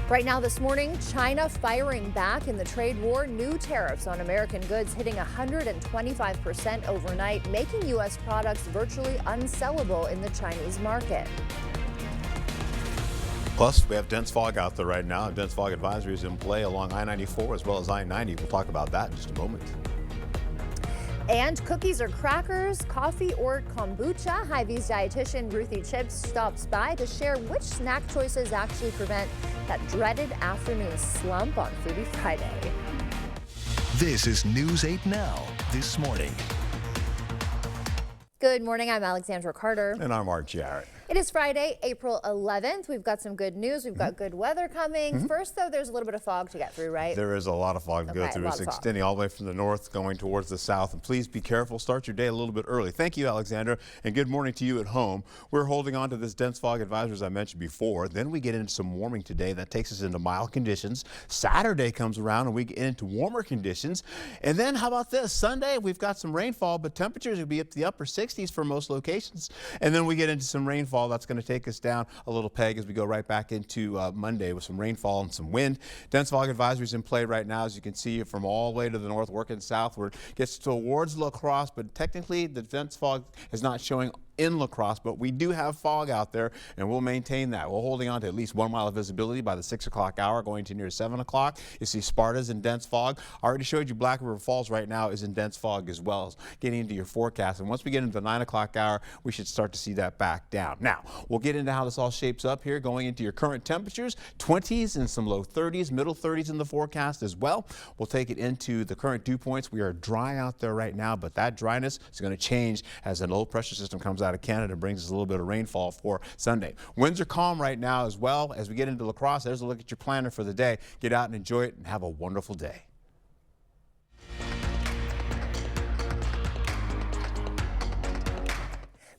Right now this morning, China firing back in the trade war. New tariffs on American goods hitting 125% overnight, making U.S. products virtually unsellable in the Chinese market. Plus, we have dense fog out there right now. Dense fog advisory is in play along I-94 as well as I-90. We'll talk about that in just a moment. And cookies or crackers, coffee or kombucha. Hy-Vee's dietitian Ruthie Chips stops by to share which snack choices actually prevent that dreaded afternoon slump on Foodie Friday. This is News 8 Now, this morning. Good morning, I'm Alexandra Carter. And I'm Mark Jarrett. It is Friday, April 11th. We've got some good news. We've got good weather coming. First, though, there's a little bit of fog to get through, right? There is a lot of fog to go through. It's extending all the way from the north going towards the south. And please be careful. Start your day a little bit early. Thank you, Alexandra, and good morning to you at home. We're holding on to this dense fog advisory, as I mentioned before. Then we get into some warming today. That takes us into mild conditions. Saturday comes around and we get into warmer conditions. And then how about this? Sunday, we've got some rainfall, but temperatures will be up to the upper 60s for most locations. And then we get into some rainfall. That's going to take us down a little peg as we go right back into Monday with some rainfall and some wind. Dense fog advisories in play right now, as you can see, from all the way to the north, working southward. Gets towards La Crosse, but technically the dense fog is not showing in La Crosse, but we do have fog out there, and we'll maintain that. We're holding on to at least 1 mile of visibility by the 6 o'clock hour, going to near 7 o'clock. You see Sparta's in dense fog. I already showed you Black River Falls right now is in dense fog as well, getting into your forecast. And once we get into the 9 o'clock hour, we should start to see that back down. Now, we'll get into how this all shapes up here, going into your current temperatures, 20s and some low 30s, middle 30s in the forecast as well. We'll take it into the current dew points. We are dry out there right now, but that dryness is going to change as a low pressure system comes out of Canada and brings us a little bit of rainfall for Sunday. Winds are calm right now as well. As we get into La Crosse, there's a look at your planner for the day. Get out and enjoy it and have a wonderful day.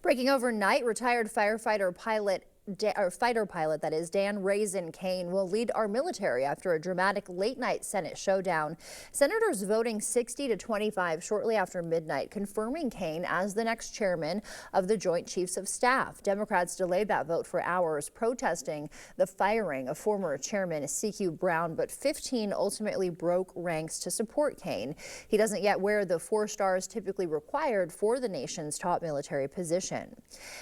Breaking overnight, retired fighter pilot that is, Dan Raisin Kane will lead our military after a dramatic late-night Senate showdown. Senators voting 60 to 25 shortly after midnight, confirming Kane as the next chairman of the Joint Chiefs of Staff. Democrats delayed that vote for hours, protesting the firing of former chairman C.Q. Brown, but 15 ultimately broke ranks to support Kane. He doesn't yet wear the 4 stars typically required for the nation's top military position.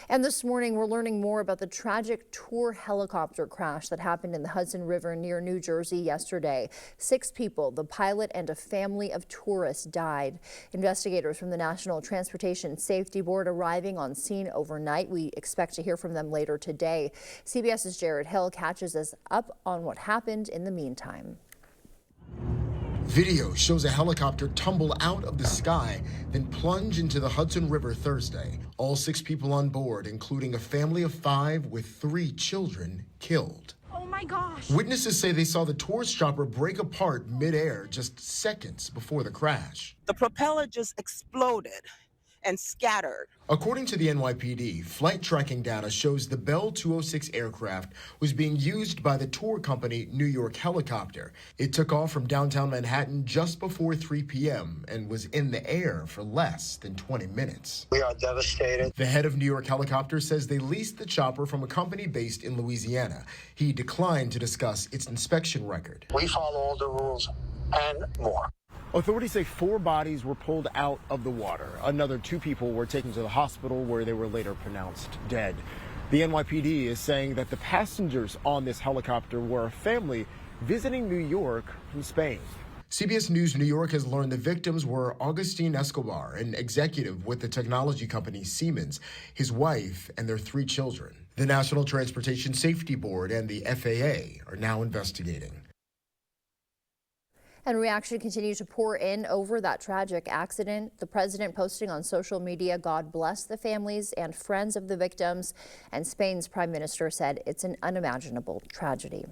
And this morning, we're learning more about the tragic tour helicopter crash that happened in the Hudson River near New Jersey yesterday. 6 people, the pilot and a family of tourists, died. Investigators from the National Transportation Safety Board arriving on scene overnight. We expect to hear from them later today. CBS's Jared Hill catches us up on what happened in the meantime. Video shows a helicopter tumble out of the sky, then plunge into the Hudson River Thursday. All 6 people on board, including a family of 5 with 3 children, killed. Oh my gosh. Witnesses say they saw the tourist chopper break apart midair just seconds before the crash. The propeller just exploded and scattered. According to the NYPD, flight tracking data shows the Bell 206 aircraft was being used by the tour company New York Helicopter. It took off from downtown Manhattan just before 3 p.m. and was in the air for less than 20 minutes. We are devastated. The head of New York Helicopter says they leased the chopper from a company based in Louisiana. He declined to discuss its inspection record. We follow all the rules and more. Authorities say 4 bodies were pulled out of the water. Another 2 people were taken to the hospital where they were later pronounced dead. The NYPD is saying that the passengers on this helicopter were a family visiting New York from Spain. CBS News New York has learned the victims were Agustin Escobar, an executive with the technology company Siemens, his wife, and their 3 children. The National Transportation Safety Board and the FAA are now investigating. And reaction continues to pour in over that tragic accident. The president posting on social media, God bless the families and friends of the victims. And Spain's prime minister said it's an unimaginable tragedy.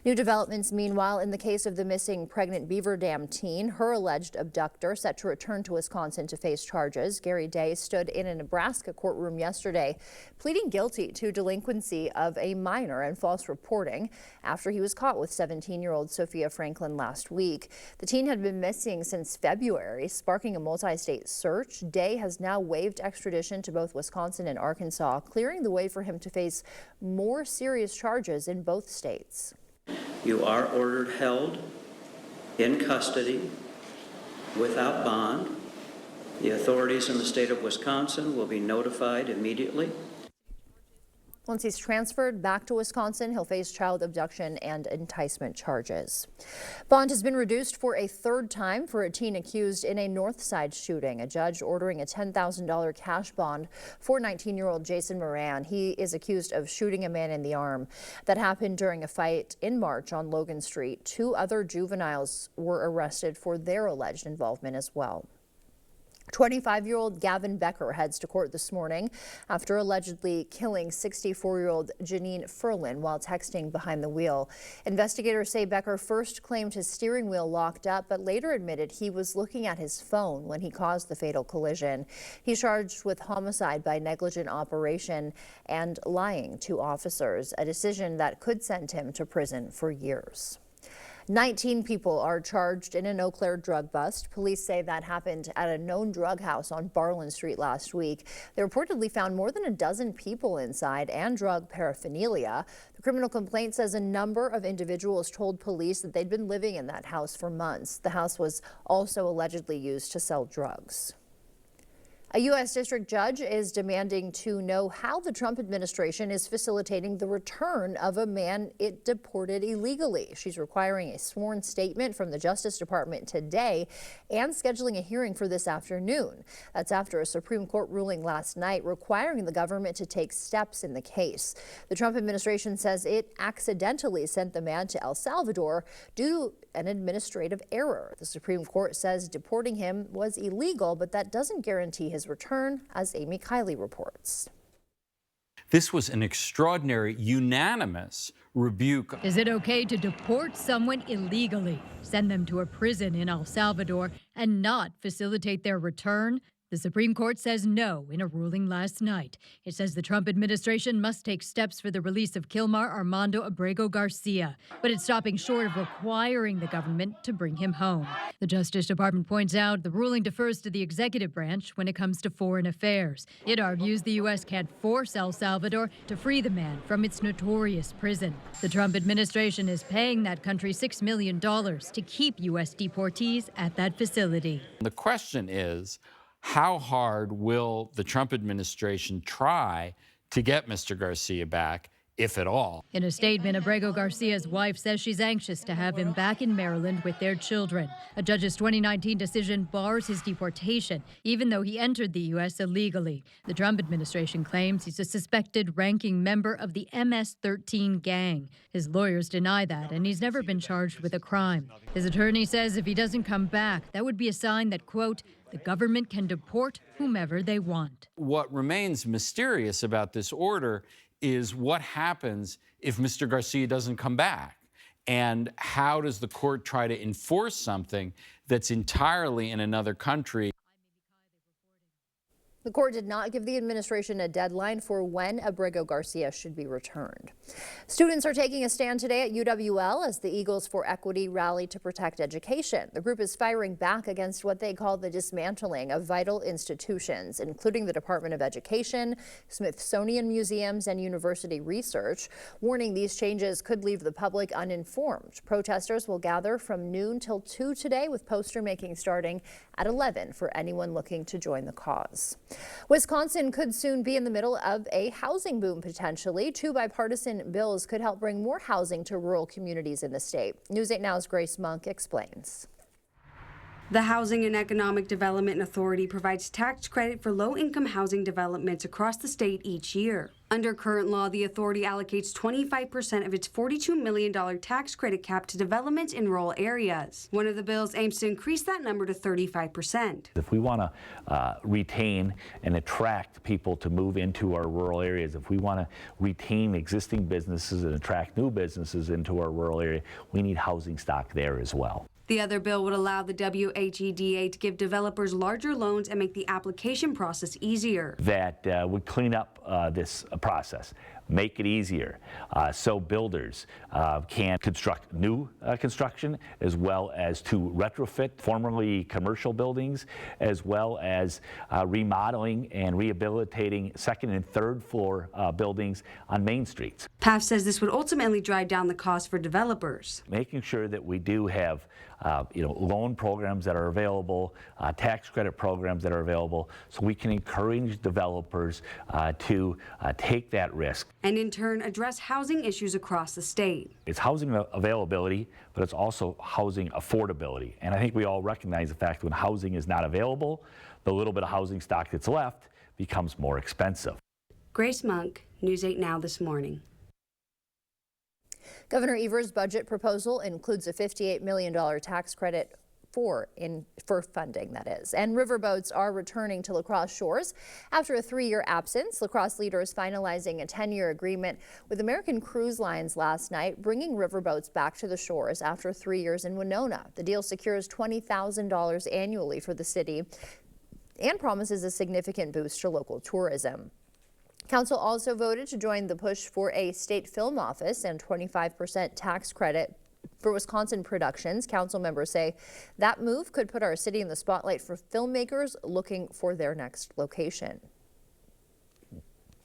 New developments, meanwhile, in the case of the missing pregnant Beaver Dam teen. Her alleged abductor set to return to Wisconsin to face charges. Gary Day stood in a Nebraska courtroom yesterday, pleading guilty to delinquency of a minor and false reporting after he was caught with 17-year-old Sophia Franklin last week. The teen had been missing since February, sparking a multi-state search. Day has now waived extradition to both Wisconsin and Arkansas, clearing the way for him to face more serious charges in both states. You are ordered held in custody without bond. The authorities in the state of Wisconsin will be notified immediately. Once he's transferred back to Wisconsin, he'll face child abduction and enticement charges. Bond has been reduced for a third time for a teen accused in a Northside shooting. A judge ordering a $10,000 cash bond for 19-year-old Jason Moran. He is accused of shooting a man in the arm. That happened during a fight in March on Logan Street. 2 other juveniles were arrested for their alleged involvement as well. 25-year-old Gavin Becker heads to court this morning after allegedly killing 64-year-old Janine Ferlin while texting behind the wheel. Investigators say Becker first claimed his steering wheel locked up, but later admitted he was looking at his phone when he caused the fatal collision. He's charged with homicide by negligent operation and lying to officers, a decision that could send him to prison for years. 19 people are charged in an Eau Claire drug bust. Police say that happened at a known drug house on Barland Street last week. They reportedly found more than a dozen people inside and drug paraphernalia. The criminal complaint says a number of individuals told police that they'd been living in that house for months. The house was also allegedly used to sell drugs. A U.S. district judge is demanding to know how the Trump administration is facilitating the return of a man it deported illegally. She's requiring a sworn statement from the Justice Department today and scheduling a hearing for this afternoon. That's after a Supreme Court ruling last night requiring the government to take steps in the case. The Trump administration says it accidentally sent the man to El Salvador due to an administrative error. The Supreme Court says deporting him was illegal, but that doesn't guarantee his return, as Amy Kiley reports. This was an extraordinary, unanimous rebuke. Is it okay to deport someone illegally, send them to a prison in El Salvador, and not facilitate their return? The Supreme Court says no in a ruling last night. It says the Trump administration must take steps for the release of Kilmar Armando Abrego Garcia, but it's stopping short of requiring the government to bring him home. The Justice Department points out the ruling defers to the executive branch when it comes to foreign affairs. It argues the U.S. can't force El Salvador to free the man from its notorious prison. The Trump administration is paying that country $6 million to keep U.S. deportees at that facility. The question is, how hard will the Trump administration try to get Mr. Garcia back, if at all? In a statement, Abrego Garcia's wife says she's anxious to have him back in Maryland with their children. A judge's 2019 decision bars his deportation, even though he entered the U.S. illegally. The Trump administration claims he's a suspected ranking member of the MS-13 gang. His lawyers deny that, and he's never been charged with a crime. His attorney says if he doesn't come back, that would be a sign that, quote, the government can deport whomever they want. What remains mysterious about this order is what happens if Mr. Garcia doesn't come back, and how does the court try to enforce something that's entirely in another country? The court did not give the administration a deadline for when Abrego Garcia should be returned. Students are taking a stand today at UWL as the Eagles for Equity rally to protect education. The group is firing back against what they call the dismantling of vital institutions, including the Department of Education, Smithsonian Museums, and university research, warning these changes could leave the public uninformed. Protesters will gather from noon till 2 today, with poster making starting at 11 for anyone looking to join the cause. Wisconsin could soon be in the middle of a housing boom, potentially. 2 bipartisan bills could help bring more housing to rural communities in the state. News 8 Now's Grace Monk explains. The Housing and Economic Development Authority provides tax credit for low-income housing developments across the state each year. Under current law, the authority allocates 25% of its $42 million tax credit cap to developments in rural areas. One of the bills aims to increase that number to 35%. If we want to retain and attract people to move into our rural areas, if we want to retain existing businesses and attract new businesses into our rural area, we need housing stock there as well. The other bill would allow the WHEDA to give developers larger loans and make the application process easier. That would clean up this process. make it easier so builders can construct new construction as well as to retrofit formerly commercial buildings, as well as remodeling and rehabilitating second and third floor buildings on main streets. PAF says this would ultimately drive down the cost for developers. Making sure that we do have loan programs that are available, tax credit programs that are available, so we can encourage developers to take that risk. And in turn, address housing issues across the state. It's housing availability, but it's also housing affordability. And I think we all recognize the fact that when housing is not available, the little bit of housing stock that's left becomes more expensive. Grace Monk, News 8 Now this morning. Governor Evers' budget proposal includes a $58 million tax credit for funding, that is. And riverboats are returning to La Crosse shores after a 3-year absence. La Crosse leaders finalizing a 10-year agreement with American Cruise Lines last night, bringing riverboats back to the shores after 3 years in Winona. The deal secures $20,000 annually for the city and promises a significant boost to local tourism. Council also voted to join the push for a state film office and 25% tax credit for Wisconsin productions. Council members say that move could put our city in the spotlight for filmmakers looking for their next location.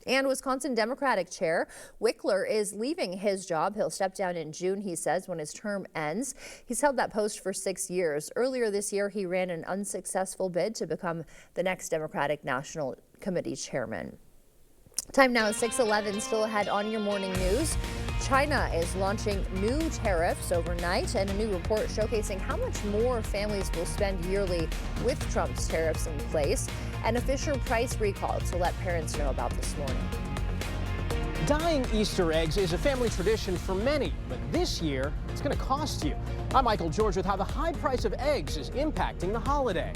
And Wisconsin Democratic Chair Wickler is leaving his job. He'll step down in June, he says, when his term ends. He's held that post for 6 years. Earlier this year, he ran an unsuccessful bid to become the next Democratic National Committee chairman. Time now is 6:11. Still ahead on your morning news. China is launching new tariffs overnight, and a new report showcasing how much more families will spend yearly with Trump's tariffs in place, and a Fisher-Price recall to let parents know about this morning. Dyeing Easter eggs is a family tradition for many, but this year it's going to cost you. I'm Michael George with how the high price of eggs is impacting the holiday.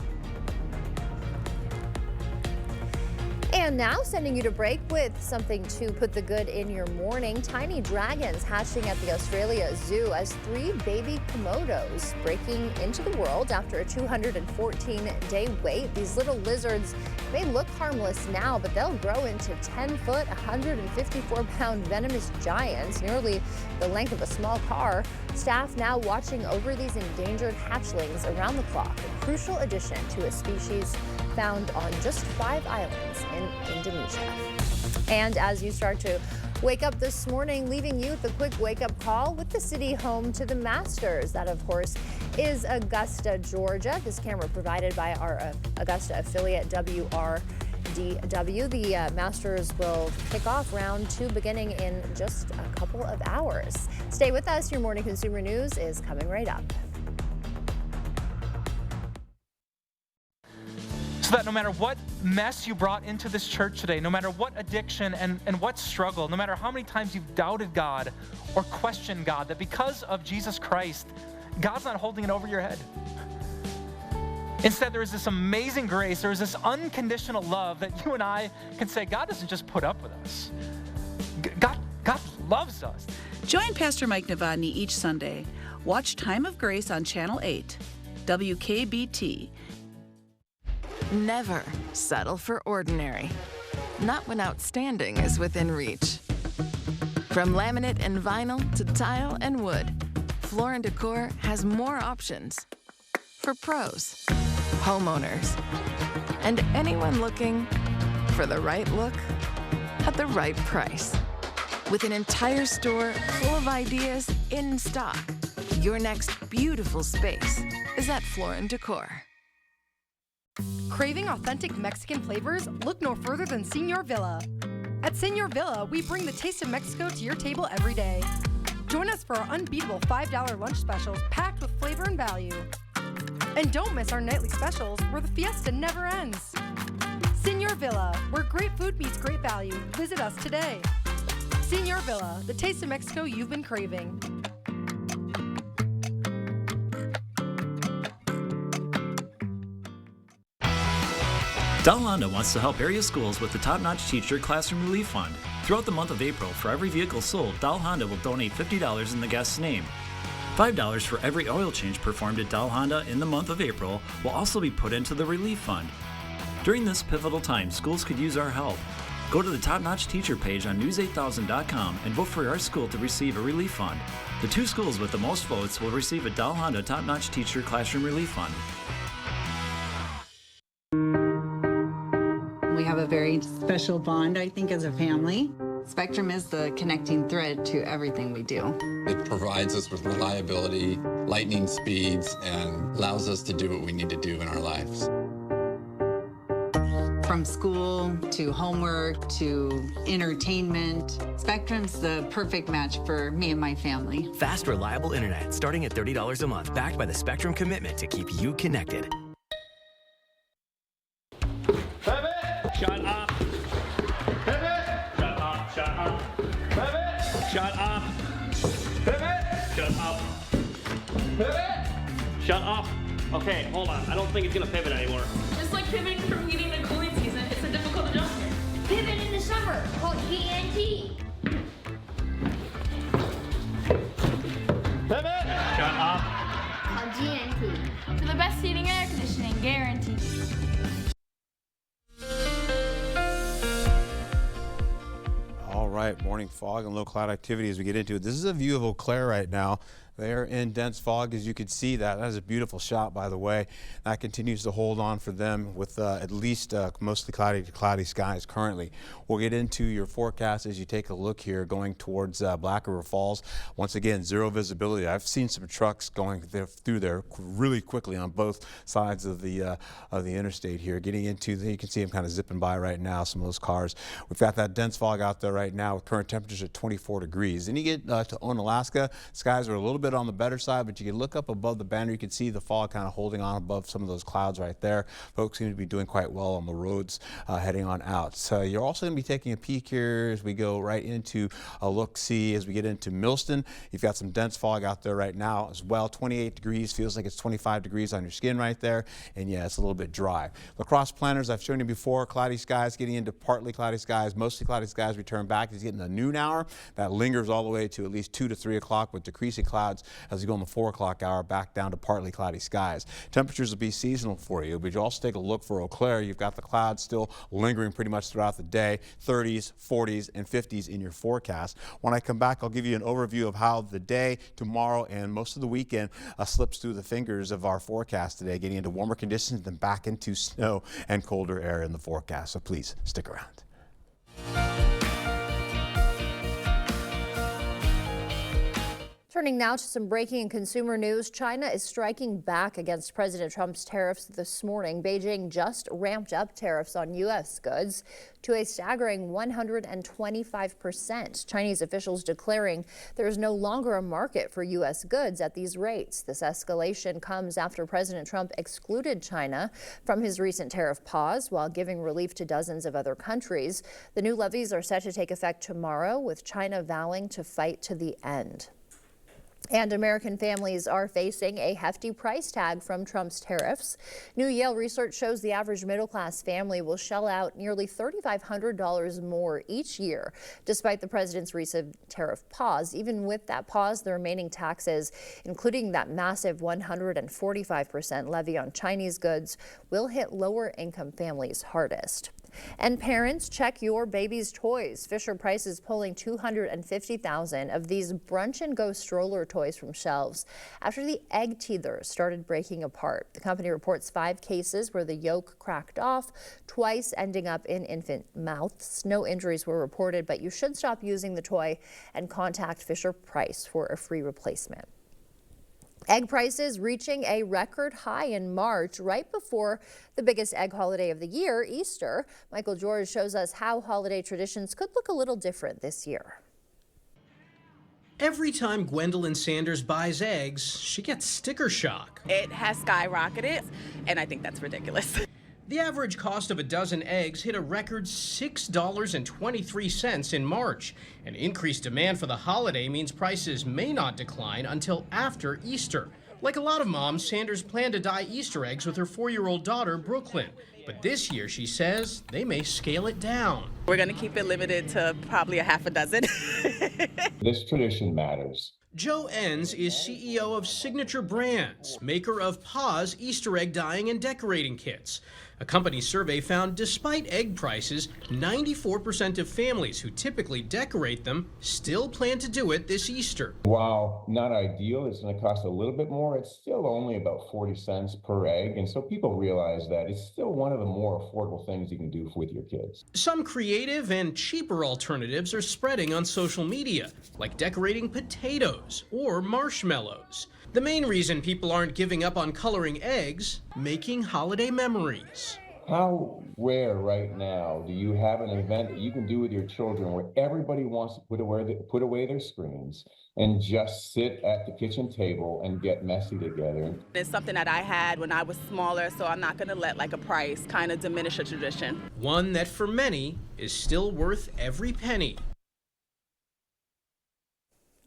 And now sending you to break with something to put the good in your morning. Tiny dragons hatching at the Australia Zoo as 3 baby Komodos breaking into the world after a 214-day wait. These little lizards may look harmless now, but they'll grow into 10-foot, 154-pound venomous giants, nearly the length of a small car. Staff now watching over these endangered hatchlings around the clock, a crucial addition to a species found on just 5 islands in Indonesia. And as you start to wake up this morning, leaving you with a quick wake-up call with the city home to the Masters. That, of course, is Augusta, Georgia. This camera provided by our Augusta affiliate, WRDW. The Masters will kick off round 2 beginning in just a couple of hours. Stay with us. Your morning consumer news is coming right up. So that no matter what mess you brought into this church today, no matter what addiction and what struggle, no matter how many times you've doubted God or questioned God, that because of Jesus Christ, God's not holding it over your head. Instead, there is this amazing grace, there is this unconditional love that you and I can say, God doesn't just put up with us. God loves us. Join Pastor Mike Novotny each Sunday. Watch Time of Grace on Channel 8, WKBT. Never settle for ordinary. Not when outstanding is within reach. From laminate and vinyl to tile and wood, Floor & Decor has more options for pros, homeowners, and anyone looking for the right look at the right price. With an entire store full of ideas in stock, your next beautiful space is at Floor & Decor. Craving authentic Mexican flavors? Look no further than Señor Villa. At Señor Villa, we bring the taste of Mexico to your table every day. Join us for our unbeatable $5 lunch specials packed with flavor and value. And don't miss our nightly specials where the fiesta never ends. Señor Villa, where great food meets great value. Visit us today. Señor Villa, the taste of Mexico you've been craving. Dell Honda wants to help area schools with the top-notch Teacher Classroom Relief Fund. Throughout the month of April, for every vehicle sold, Dell Honda will donate $50 in the guest's name. $5 for every oil change performed at Dell Honda in the month of April will also be put into the Relief Fund. During this pivotal time, schools could use our help. Go to the Top Notch Teacher page on news8000.com and vote for our school to receive a relief fund. The 2 schools with the most votes will receive a Dell Honda Top Notch Teacher Classroom Relief Fund. We have a very special bond, I think, as a family. Spectrum is the connecting thread to everything we do. It provides us with reliability, lightning speeds, and allows us to do what we need to do in our lives. From school to homework to entertainment, Spectrum's the perfect match for me and my family. Fast, reliable internet starting at $30 a month, backed by the Spectrum commitment to keep you connected. Shut up. Pivot. Shut up. Shut up. Pivot. Shut up. Pivot. Shut up. Pivot. Shut up. Okay, hold on. I don't think it's gonna pivot anymore. Just like pivoting from heating to cooling season, it's a difficult adjustment. Pivot in the summer, called GNT. Pivot. Shut up. Called GNT. For the best heating and air conditioning, guaranteed. All right, morning fog and low cloud activity as we get into it. This is a view of Eau Claire right now. They're in dense fog, as you can see. That is a beautiful shot, by the way. That continues to hold on for them with at least mostly cloudy to cloudy skies currently. We'll get into your forecast as you take a look here going towards Black River Falls. Once again, zero visibility. I've seen some trucks going through there really quickly on both sides of the interstate here. Getting into, you can see them kind of zipping by right now, some of those cars. We've got that dense fog out there right now with current temperatures at 24 degrees. Then you get to Onalaska. Skies are a little bit on the better side, but you can look up above the banner. You can see the fog kind of holding on above some of those clouds right there. Folks seem to be doing quite well on the roads heading on out. So you're also going to be taking a peek here as we go right into a look-see as we get into Millston. You've got some dense fog out there right now as well. 28 degrees, feels like it's 25 degrees on your skin right there. And yeah, it's a little bit dry. La Crosse planners, I've shown you before, cloudy skies getting into partly cloudy skies, mostly cloudy skies return back. It's getting the noon hour. That lingers all the way to at least 2 to 3 o'clock with decreasing clouds as you go in the 4 o'clock hour back down to partly cloudy skies. Temperatures will be seasonal for you, but you also take a look for Eau Claire. You've got the clouds still lingering pretty much throughout the day, 30s, 40s, and 50s in your forecast. When I come back, I'll give you an overview of how the day, tomorrow, and most of the weekend slips through the fingers of our forecast today, getting into warmer conditions, then back into snow and colder air in the forecast. So please stick around. Turning now to some breaking consumer news. China is striking back against President Trump's tariffs this morning. Beijing just ramped up tariffs on U.S. goods to a staggering 125%. Chinese officials declaring there is no longer a market for U.S. goods at these rates. This escalation comes after President Trump excluded China from his recent tariff pause while giving relief to dozens of other countries. The new levies are set to take effect tomorrow, with China vowing to fight to the end. And American families are facing a hefty price tag from Trump's tariffs. New Yale research shows the average middle-class family will shell out nearly $3,500 more each year, despite the president's recent tariff pause. Even with that pause, the remaining taxes, including that massive 145% levy on Chinese goods, will hit lower-income families hardest. And parents, check your baby's toys. Fisher-Price is pulling 250,000 of these brunch and go stroller toys from shelves after the egg teethers started breaking apart. The company reports 5 cases where the yolk cracked off, twice ending up in infant mouths. No injuries were reported, but you should stop using the toy and contact Fisher-Price for a free replacement. Egg prices reaching a record high in March, right before the biggest egg holiday of the year, Easter. Michael George shows us how holiday traditions could look a little different this year. Every time Gwendolyn Sanders buys eggs, she gets sticker shock. It has skyrocketed, and I think that's ridiculous. The average cost of a dozen eggs hit a record $6.23 in March. An increased demand for the holiday means prices may not decline until after Easter. Like a lot of moms, Sanders planned to dye Easter eggs with her 4-year-old daughter, Brooklyn. But this year, she says, they may scale it down. We're going to keep it limited to probably a half a dozen. This tradition matters. Joe Enns is CEO of Signature Brands, maker of Paws Easter egg dyeing and decorating kits. A company survey found despite egg prices, 94% of families who typically decorate them still plan to do it this Easter. While not ideal, it's going to cost a little bit more. It's still only about 40 cents per egg. And so people realize that it's still one of the more affordable things you can do with your kids. Some creative and cheaper alternatives are spreading on social media, like decorating potatoes or marshmallows. The main reason people aren't giving up on coloring eggs, making holiday memories. How rare right now do you have an event that you can do with your children where everybody wants to put away their screens and just sit at the kitchen table and get messy together? It's something that I had when I was smaller, so I'm not going to let like a price kind of diminish a tradition. One that for many is still worth every penny.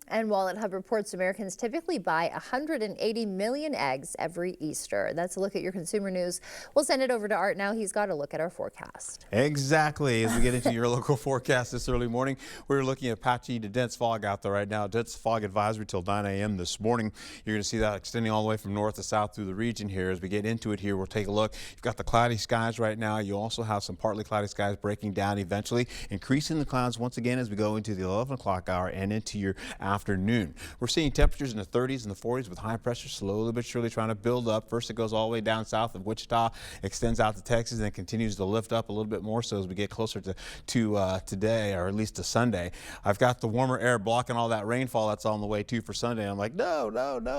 And Wallet Hub reports Americans typically buy 180 million eggs every Easter. That's a look at your consumer news. We'll send it over to Art now. He's got a look at our forecast. Exactly. As we get into your local forecast this early morning, we're looking at patchy to dense fog out there right now. Dense fog advisory till 9 a.m. this morning. You're going to see that extending all the way from north to south through the region here. As we get into it here, we'll take a look. You've got the cloudy skies right now. You also have some partly cloudy skies breaking down eventually, increasing the clouds once again as we go into the 11 o'clock hour and into your afternoon. We're seeing temperatures in the 30s and the 40s with high pressure slowly but surely trying to build up. First it goes all the way down south of Wichita, extends out to Texas, and then continues to lift up a little bit more so as we get closer to today, or at least to Sunday. I've got the warmer air blocking all that rainfall that's on the way too for Sunday. I'm like, no,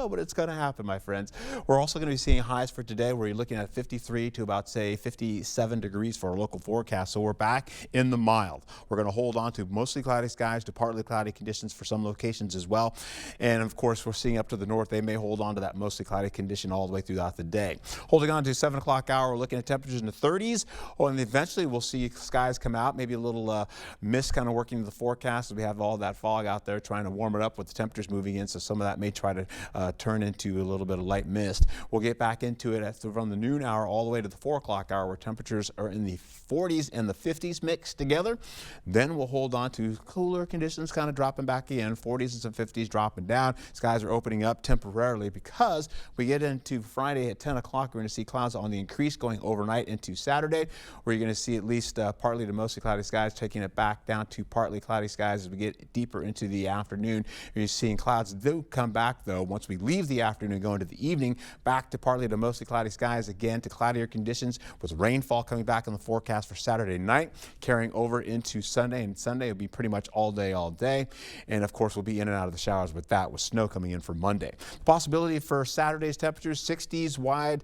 but it's going to happen, my friends. We're also going to be seeing highs for today where you're looking at 53 to about, say, 57 degrees for our local forecast. So we're back in the mild. We're going to hold on to mostly cloudy skies to partly cloudy conditions for some locations as well. And of course, we're seeing up to the north, they may hold on to that mostly cloudy condition all the way throughout the day. Holding on to 7 o'clock hour, we're looking at temperatures in the 30s. Oh, and eventually we'll see skies come out, maybe a little mist kind of working into the forecast as we have all that fog out there trying to warm it up with the temperatures moving in. So some of that may try to turn into a little bit of light mist. We'll get back into it from the noon hour all the way to the 4 o'clock hour where temperatures are in the 40s and the 50s mixed together. Then we'll hold on to cooler conditions kind of dropping back in, 40s and some 50s dropping down. Skies are opening up temporarily because we get into Friday at 10 o'clock. We're going to see clouds on the increase going overnight into Saturday, where you're going to see at least partly to mostly cloudy skies, taking it back down to partly cloudy skies as we get deeper into the afternoon. You're seeing clouds do come back, though, once we leave the afternoon, go into the evening, back to partly to mostly cloudy skies again to cloudier conditions with rainfall coming back in the forecast for Saturday night, carrying over into Sunday. And Sunday will be pretty much all day. And of course, we'll be in and out of the showers with that, with snow coming in for Monday. Possibility for Saturday's temperatures, 60s wide,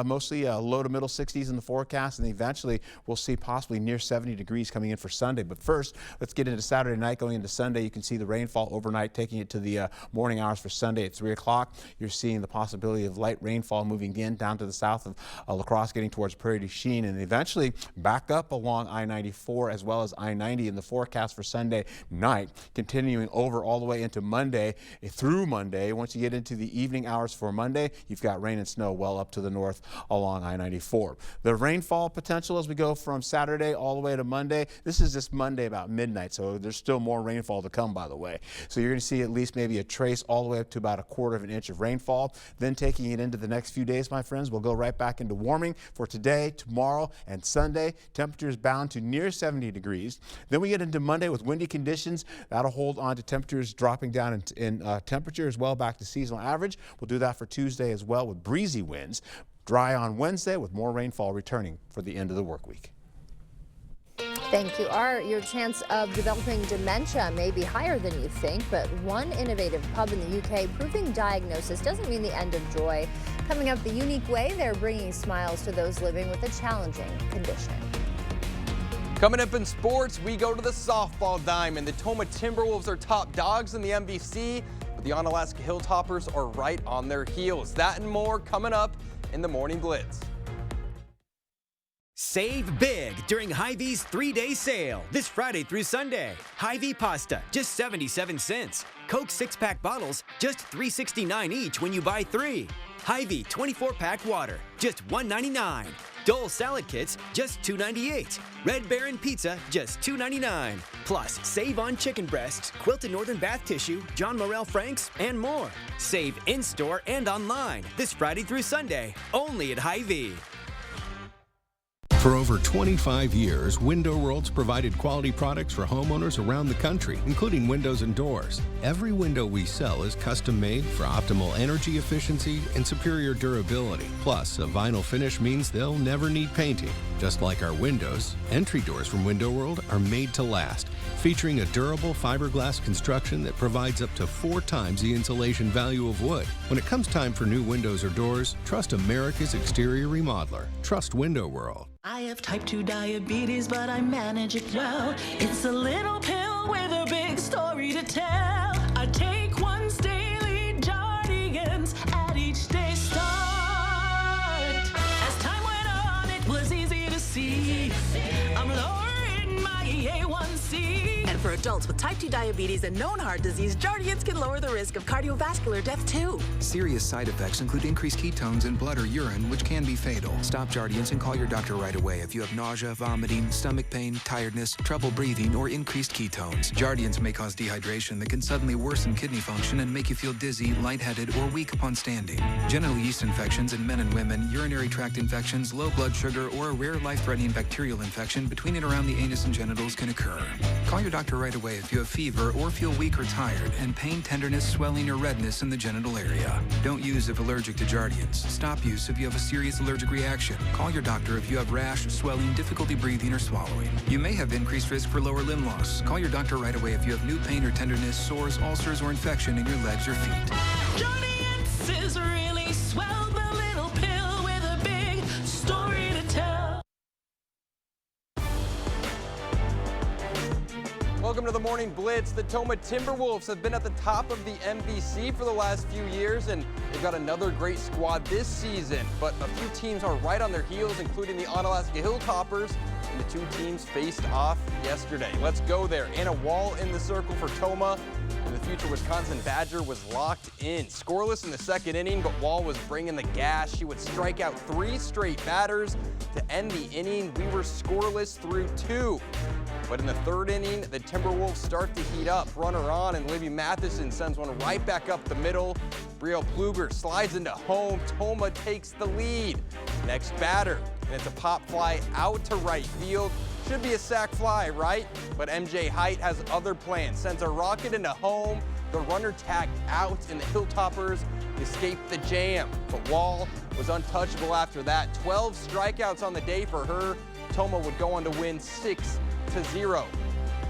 mostly low to middle 60s in the forecast, and eventually we'll see possibly near 70 degrees coming in for Sunday. But first, let's get into Saturday night. Going into Sunday, you can see the rainfall overnight, taking it to the morning hours for Sunday at 3 o'clock. You're seeing the possibility of light rainfall moving in down to the south of La Crosse, getting towards Prairie du Chien, and eventually back up along I-94 as well as I-90 in the forecast for Sunday night, continuing over all the way into Monday through Monday. Once you get into the evening hours for Monday, you've got rain and snow well up to the north along I-94. The rainfall potential as we go from Saturday all the way to Monday, this is just Monday about midnight, so there's still more rainfall to come, by the way. So you're going to see at least maybe a trace all the way up to about 1/4 of an inch of rainfall. Then taking it into the next few days, my friends, we'll go right back into warming for today, tomorrow, and Sunday. Temperatures bound to near 70 degrees. Then we get into Monday with windy conditions. That'll hold on to temperatures dropping down in temperature as well back to seasonal average. We'll do that for Tuesday as well with breezy winds. Dry on Wednesday with more rainfall returning for the end of the work week. Thank you, Art. Your chance of developing dementia may be higher than you think, but one innovative pub in the UK proving diagnosis doesn't mean the end of joy. Coming up the unique way they're bringing smiles to those living with a challenging condition. Coming up in sports, we go to the softball diamond. The Toma Timberwolves are top dogs in the MVC, but the Onalaska Hilltoppers are right on their heels. That and more coming up in the Morning Blitz. Save big during Hy-Vee's 3-day sale this Friday through Sunday. Hy-Vee pasta, just 77 cents. Coke 6-pack bottles, just $3.69 each when you buy 3. Hy-Vee 24-pack water, just $1.99. Dole salad kits, just $2.98. Red Baron pizza, just $2.99. Plus, save on chicken breasts, quilted northern bath tissue, John Morrell Franks, and more. Save in-store and online this Friday through Sunday, only at Hy-Vee. For over 25 years, Window World's provided quality products for homeowners around the country, including windows and doors. Every window we sell is custom made for optimal energy efficiency and superior durability. Plus, a vinyl finish means they'll never need painting. Just like our windows, entry doors from Window World are made to last, featuring a durable fiberglass construction that provides up to 4 times the insulation value of wood. When it comes time for new windows or doors, trust America's exterior remodeler. Trust Window World. I have type 2 diabetes, but I manage it well. It's a little pill with a big story to tell. I take once daily, Jardians, at each day start. As time went on, it was easy to see I'm lowering my A1C. And for adults with type 2 diabetes and known heart disease, Jardians can lower the risk of cardiovascular death too. Serious side effects include increased ketones in blood or urine, which can be fatal. Stop Jardians and call your doctor right away if you have nausea, vomiting, stomach pain, tiredness, trouble breathing, or increased ketones. Jardians may cause dehydration that can suddenly worsen kidney function and make you feel dizzy, lightheaded, or weak upon standing. Genital yeast infections in men and women, urinary tract infections, low blood sugar, or a rare life-threatening bacterial infection between and around the anus and genitals can occur. Call your doctor right away if you have fever or feel weak or tired and pain, tenderness, swelling, or redness in the genital area. Don't use if allergic to Jardians. Stop use if you have a serious allergic reaction. Call your doctor if you have rash, swelling, difficulty breathing, or swallowing. You may have increased risk for lower limb loss. Call your doctor right away if you have new pain or tenderness, sores, ulcers, or infection in your legs or feet. Jardians is really swell, the little pill with a big story to tell. Welcome to the Morning Blitz. The Toma Timberwolves have been at the top of the MVC for the last few years, and they've got another great squad this season. But a few teams are right on their heels, including the Onalaska Hilltoppers, and the two teams faced off yesterday. Let's go there. Anna Wall in the circle for Toma, and the future Wisconsin Badger was locked in. Scoreless in the second inning, but Wall was bringing the gas. She would strike out 3 straight batters to end the inning. We were scoreless through 2. But in the third inning, the Timberwolves start to heat up. Runner on, and Livy Matheson sends one right back up the middle. Brielle Pluger slides into home. Toma takes the lead. Next batter, and it's a pop fly out to right field. Should be a sac fly, right? But MJ Height has other plans. Sends a rocket into home. The runner tagged out, and the Hilltoppers escaped the jam. But Wall was untouchable after that. 12 strikeouts on the day for her. Toma would go on to win 6-0.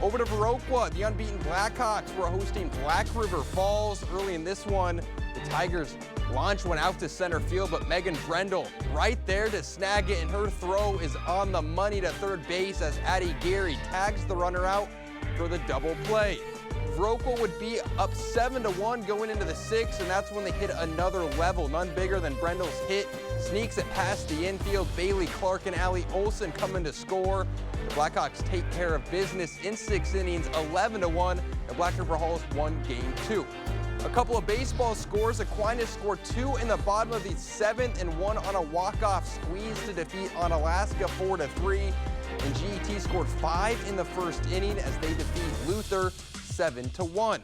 Over to Viroqua, the unbeaten Blackhawks were hosting Black River Falls. Early in this one, the Tigers launch one out to center field, but Megan Brendel right there to snag it, and her throw is on the money to third base as Addie Gary tags the runner out for the double play. Viroqua would be up 7-1 going into the 6th, and that's when they hit another level. None bigger than Brendel's hit. Sneaks it past the infield. Bailey Clark and Allie Olson come in to score. The Blackhawks take care of business in 6 innings, 11-1. The Black River Halls won Game 2. A couple of baseball scores. Aquinas scored 2 in the bottom of the 7th and 1 on a walk-off squeeze to defeat Onalaska 4-3. And GET scored 5 in the first inning as they defeat Luther 7-1.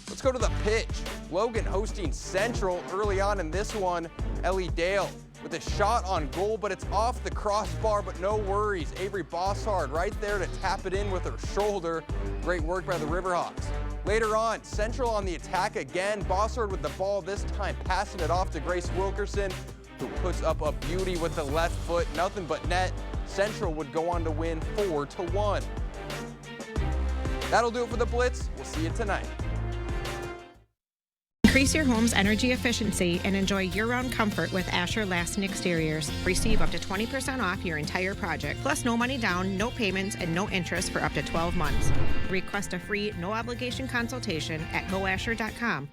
Let's go to the pitch. Logan hosting Central early on in this one. Ellie Dale with a shot on goal, but it's off the crossbar, but no worries. Avery Bossard right there to tap it in with her shoulder. Great work by the Riverhawks. Later on, Central on the attack again. Bossard with the ball, this time passing it off to Grace Wilkerson, who puts up a beauty with the left foot. Nothing but net. Central would go on to win 4-1. That'll do it for the Blitz. We'll see you tonight. Increase your home's energy efficiency and enjoy year-round comfort with Asher Lassen Exteriors. Receive up to 20% off your entire project, plus no money down, no payments, and no interest for up to 12 months. Request a free, no-obligation consultation at goasher.com.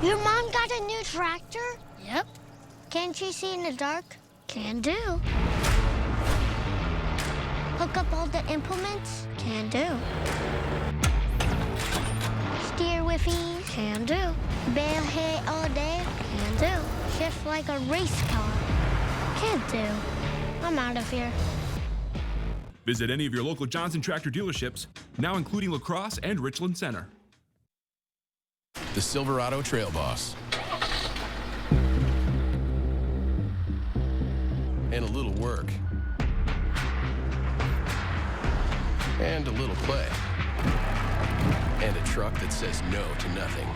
Your mom got a new tractor? Yep. Can't she see in the dark? Can do. Pick up all the implements? Can do. Steer with ease? Can do. Bale hay all day? Can do. Shift like a race car? Can't do. I'm out of here. Visit any of your local Johnson Tractor dealerships, now including La Crosse and Richland Center. The Silverado Trail Boss. And a little work. And a little play. And a truck that says no to nothing.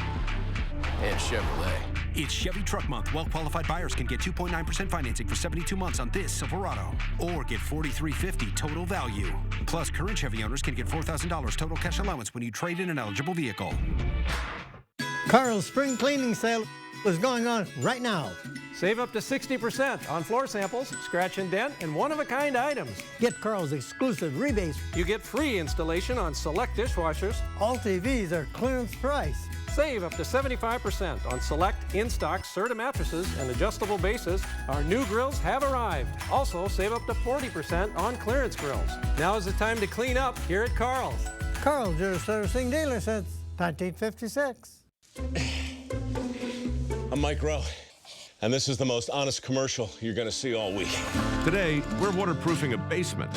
And Chevrolet. It's Chevy Truck Month. Well-qualified buyers can get 2.9% financing for 72 months on this Silverado. Or get $43.50 total value. Plus, current Chevy owners can get $4,000 total cash allowance when you trade in an eligible vehicle. Carl's spring cleaning sale is going on right now. Save up to 60% on floor samples, scratch and dent, and one-of-a-kind items. Get Carl's exclusive rebates. You get free installation on select dishwashers. All TVs are clearance price. Save up to 75% on select in-stock Serta mattresses and adjustable bases. Our new grills have arrived. Also, save up to 40% on clearance grills. Now is the time to clean up here at Carl's. Carl's, your servicing dealer since 1956. I'm Mike Rowe, and this is the most honest commercial you're going to see all week. Today, we're waterproofing a basement.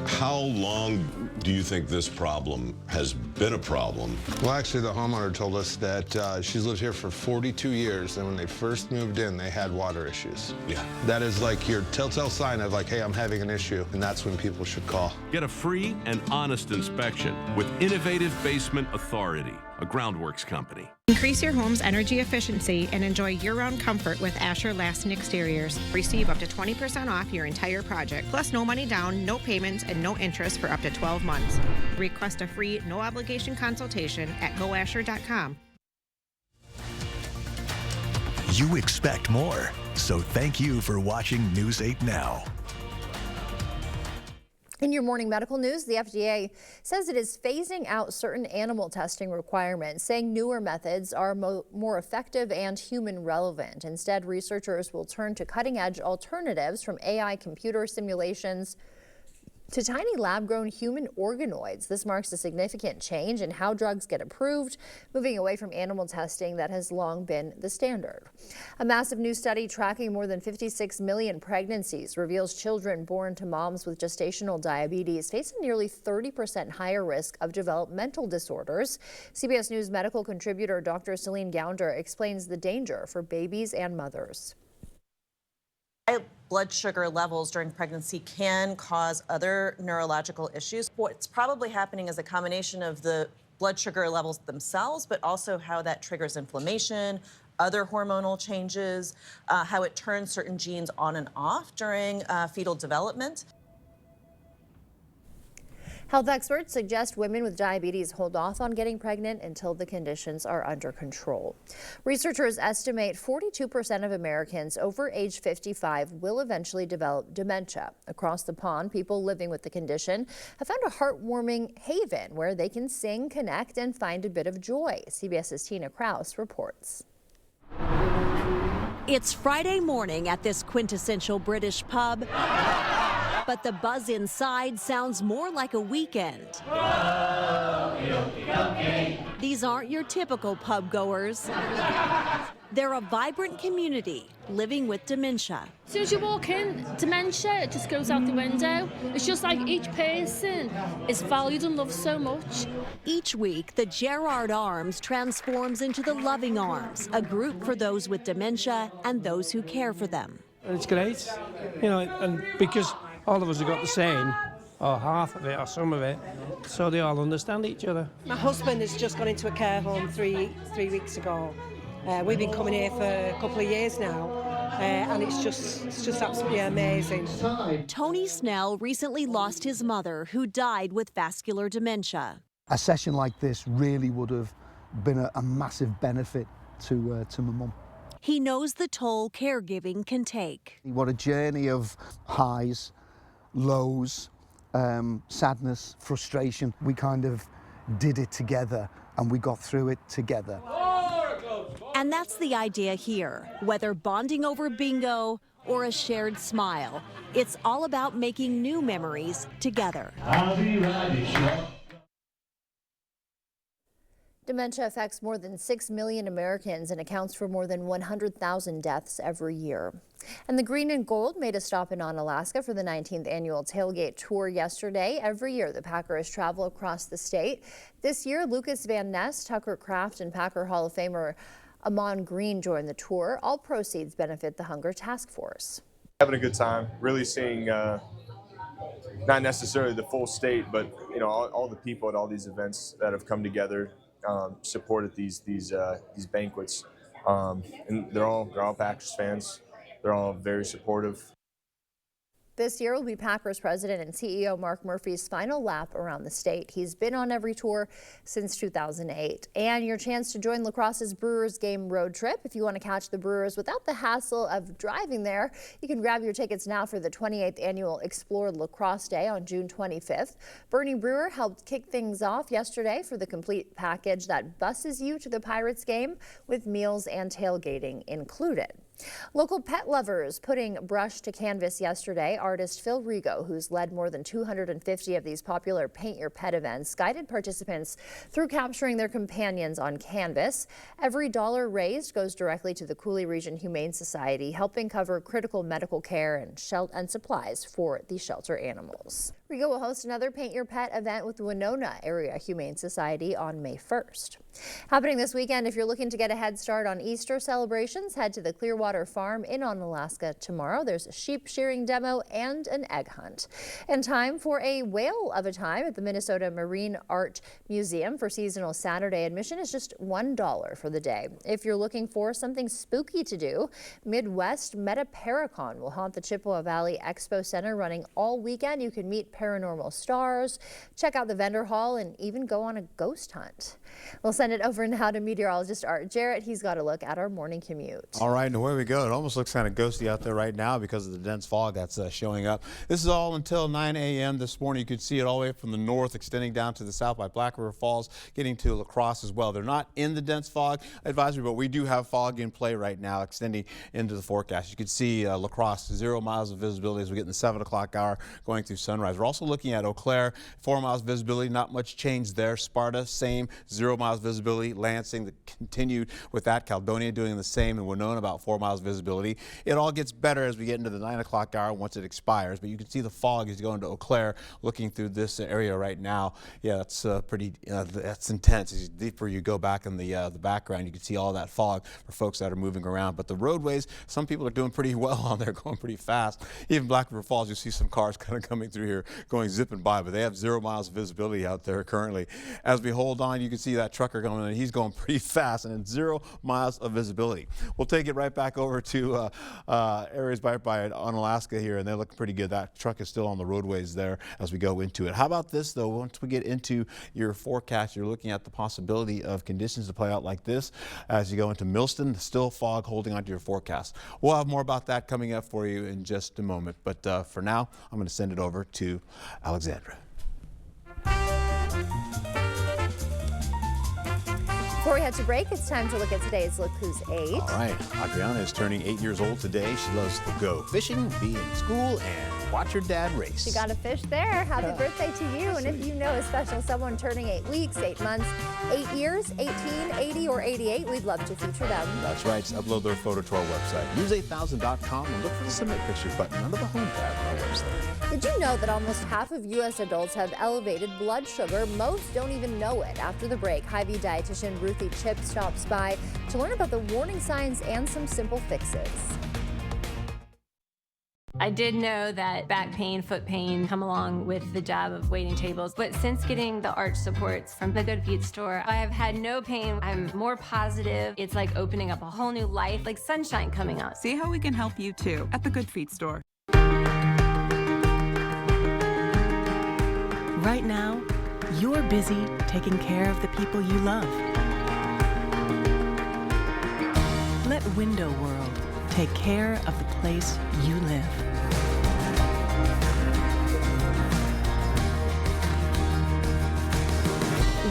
How long do you think this problem has been a problem? Well, actually, the homeowner told us that she's lived here for 42 years, and when they first moved in, they had water issues. Yeah. That is like your telltale sign of like, hey, I'm having an issue, and that's when people should call. Get a free and honest inspection with Innovative Basement Authority, a Groundworks company. Increase your home's energy efficiency and enjoy year-round comfort with Asher Lasting Exteriors. Receive up to 20% off your entire project, plus no money down, no payments, and no interest for up to 12 months. Request a free, no-obligation consultation at goasher.com. You expect more, so thank you for watching News 8 Now. In your morning medical news, the FDA says it is phasing out certain animal testing requirements, saying newer methods are more effective and human relevant. Instead, researchers will turn to cutting-edge alternatives from AI computer simulations to tiny lab-grown human organoids. This marks a significant change in how drugs get approved, moving away from animal testing that has long been the standard. A massive new study tracking more than 56 million pregnancies reveals children born to moms with gestational diabetes face a nearly 30% higher risk of developmental disorders. CBS News medical contributor Dr. Celine Gounder explains the danger for babies and mothers. High blood sugar levels during pregnancy can cause other neurological issues. What's probably happening is a combination of the blood sugar levels themselves, but also how that triggers inflammation, other hormonal changes, how it turns certain genes on and off during fetal development. Health experts suggest women with diabetes hold off on getting pregnant until the conditions are under control. Researchers estimate 42% of Americans over age 55 will eventually develop dementia. Across the pond, people living with the condition have found a heartwarming haven where they can sing, connect, and find a bit of joy. CBS's Tina Kraus reports. It's Friday morning at this quintessential British pub. But the buzz inside sounds more like a weekend. These aren't your typical pub goers. They're a vibrant community living with dementia. As soon as you walk in, dementia, it just goes out the window. It's just like each person is valued and loved so much. Each week, the Gerard Arms transforms into the Loving Arms, a group for those with dementia and those who care for them. It's great, you know, and because all of us have got the same, or half of it, or some of it, so they all understand each other. My husband has just gone into a care home three weeks ago. We've been coming here for a couple of years now, and it's just absolutely amazing. Tony Snell recently lost his mother, who died with vascular dementia. A session like this really would have been a massive benefit to my mum. He knows the toll caregiving can take. What a journey of highs, lows, sadness, frustration. We kind of did it together and we got through it together. And that's the idea here. Whether bonding over bingo or a shared smile. It's all about making new memories together. Dementia affects more than 6 million Americans and accounts for more than 100,000 deaths every year. And the Green and Gold made a stop in Onalaska for the 19th annual tailgate tour yesterday. Every year, the Packers travel across the state. This year, Lucas Van Ness, Tucker Kraft, and Packer Hall of Famer Amon Green joined the tour. All proceeds benefit the Hunger Task Force. Having a good time, really seeing not necessarily the full state, but all the people at all these events that have come together. Supported these banquets, and they're all Packers fans. They're all very supportive. This year will be Packers president and CEO Mark Murphy's final lap around the state. He's been on every tour since 2008. And your chance to join Lacrosse's Brewers game road trip. If you want to catch the Brewers without the hassle of driving there, you can grab your tickets now for the 28th annual Explore Lacrosse Day on June 25th. Bernie Brewer helped kick things off yesterday for the complete package that buses you to the Pirates game with meals and tailgating included. Local pet lovers putting brush to canvas yesterday. Artist Phil Rigo, who's led more than 250 of these popular Paint Your Pet events, guided participants through capturing their companions on canvas. Every dollar raised goes directly to the Coulee Region Humane Society, helping cover critical medical care and supplies for the shelter animals. Rigo will host another Paint Your Pet event with the Winona Area Humane Society on May 1st. Happening this weekend, if you're looking to get a head start on Easter celebrations, head to the Clearwater Farm in Onalaska tomorrow. There's a sheep shearing demo and an egg hunt. And time for a whale of a time at the Minnesota Marine Art Museum. For seasonal Saturday admission is just $1 for the day. If you're looking for something spooky to do, Midwest Metaparacon will haunt the Chippewa Valley Expo Center running all weekend. You can meet paranormal stars, check out the vendor hall, and even go on a ghost hunt. We'll send it over now to meteorologist Art Jarrett. He's got a look at our morning commute. All right, and away we go. It almost looks kind of ghosty out there right now because of the dense fog that's showing up. This is all until 9 a.m. this morning. You could see it all the way from the north, extending down to the south by Black River Falls, getting to La Crosse as well. They're not in the dense fog advisory, but we do have fog in play right now, extending into the forecast. You can see La Crosse, 0 miles of visibility as we get in the 7 o'clock hour going through sunrise. We're also looking at Eau Claire, 4 miles visibility, not much change there. Sparta, same, 0 miles visibility. Lansing continued with that. Caledonia doing the same, and Winona about 4 miles visibility. It all gets better as we get into the 9 o'clock hour once it expires, but you can see the fog as you go into Eau Claire looking through this area right now. Yeah, that's pretty, that's intense. As deeper you go back in the background, you can see all that fog for folks that are moving around. But the roadways, some people are doing pretty well on there, going pretty fast. Even Black River Falls, you see some cars kind of coming through here, going zipping by, but they have 0 miles of visibility out there currently. As we hold on, you can see that trucker going in. He's going pretty fast, and it's 0 miles of visibility. We'll take it right back over to areas by Onalaska here, and they're looking pretty good. That truck is still on the roadways there as we go into it. How about this, though? Once we get into your forecast, you're looking at the possibility of conditions to play out like this as you go into Millston. Still fog holding onto your forecast. We'll have more about that coming up for you in just a moment. But for now, I'm going to send it over to Alexandra. Before we head to break, it's time to look at today's Look Who's 8. All right, Adriana is turning 8 years old today. She loves to go fishing, be in school, and watch her dad race. She got a fish there. Happy birthday to you. And if you know a special someone turning 8 weeks, 8 months, 8 years, 18, 80, or 88, we'd love to feature them. That's right. Just upload their photo to our website. Use8000.com and look for the Submit Picture button under the Home tab on our website. Did you know that almost half of U.S. adults have elevated blood sugar? Most don't even know it. After the break, Hy-Vee dietitian Ruthie Chip stops by to learn about the warning signs and some simple fixes. I did know that back pain, foot pain come along with the job of waiting tables, but since getting the arch supports from the Good Feet store, I have had no pain. I'm more positive. It's like opening up a whole new life, like sunshine coming out. See how we can help you too at the Good Feet store. Right now, you're busy taking care of the people you love. Let Window World take care of the place you live.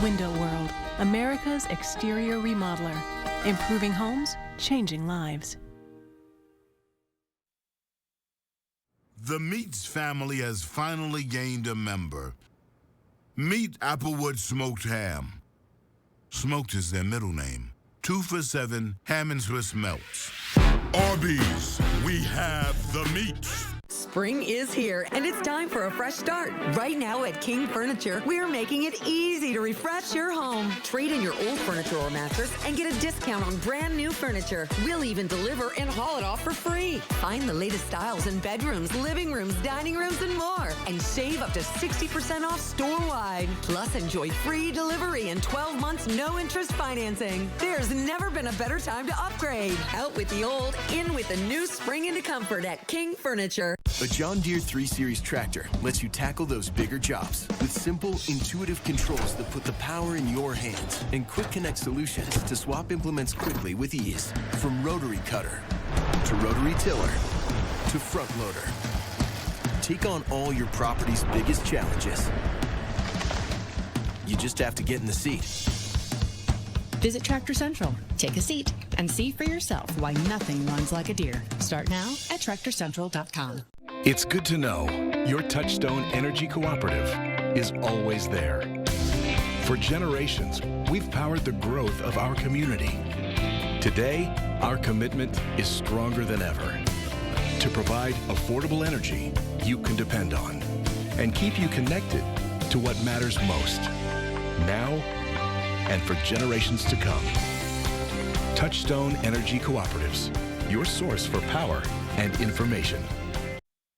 Window World, America's exterior remodeler. Improving homes, changing lives. The Meats family has finally gained a member. Meet Applewood Smoked Ham. Smoked is their middle name. 2 for $7 ham and Swiss melts. Arby's, we have the meats. Spring is here, and it's time for a fresh start. Right now at King Furniture, we're making it easy to refresh your home. Trade in your old furniture or mattress and get a discount on brand new furniture. We'll even deliver and haul it off for free. Find the latest styles in bedrooms, living rooms, dining rooms, and more. And save up to 60% off store-wide. Plus, enjoy free delivery and 12 months no-interest financing. There's never been a better time to upgrade. Out with the old, in with the new. Spring into comfort at King Furniture. A John Deere 3 Series tractor lets you tackle those bigger jobs with simple, intuitive controls that put the power in your hands and quick connect solutions to swap implements quickly with ease. From rotary cutter to rotary tiller to front loader. Take on all your property's biggest challenges. You just have to get in the seat. Visit Tractor Central, take a seat, and see for yourself why nothing runs like a Deere. Start now at TractorCentral.com. It's good to know your Touchstone Energy Cooperative is always there. For generations, we've powered the growth of our community. Today, our commitment is stronger than ever to provide affordable energy you can depend on and keep you connected to what matters most, now and for generations to come. Touchstone Energy Cooperatives, your source for power and information.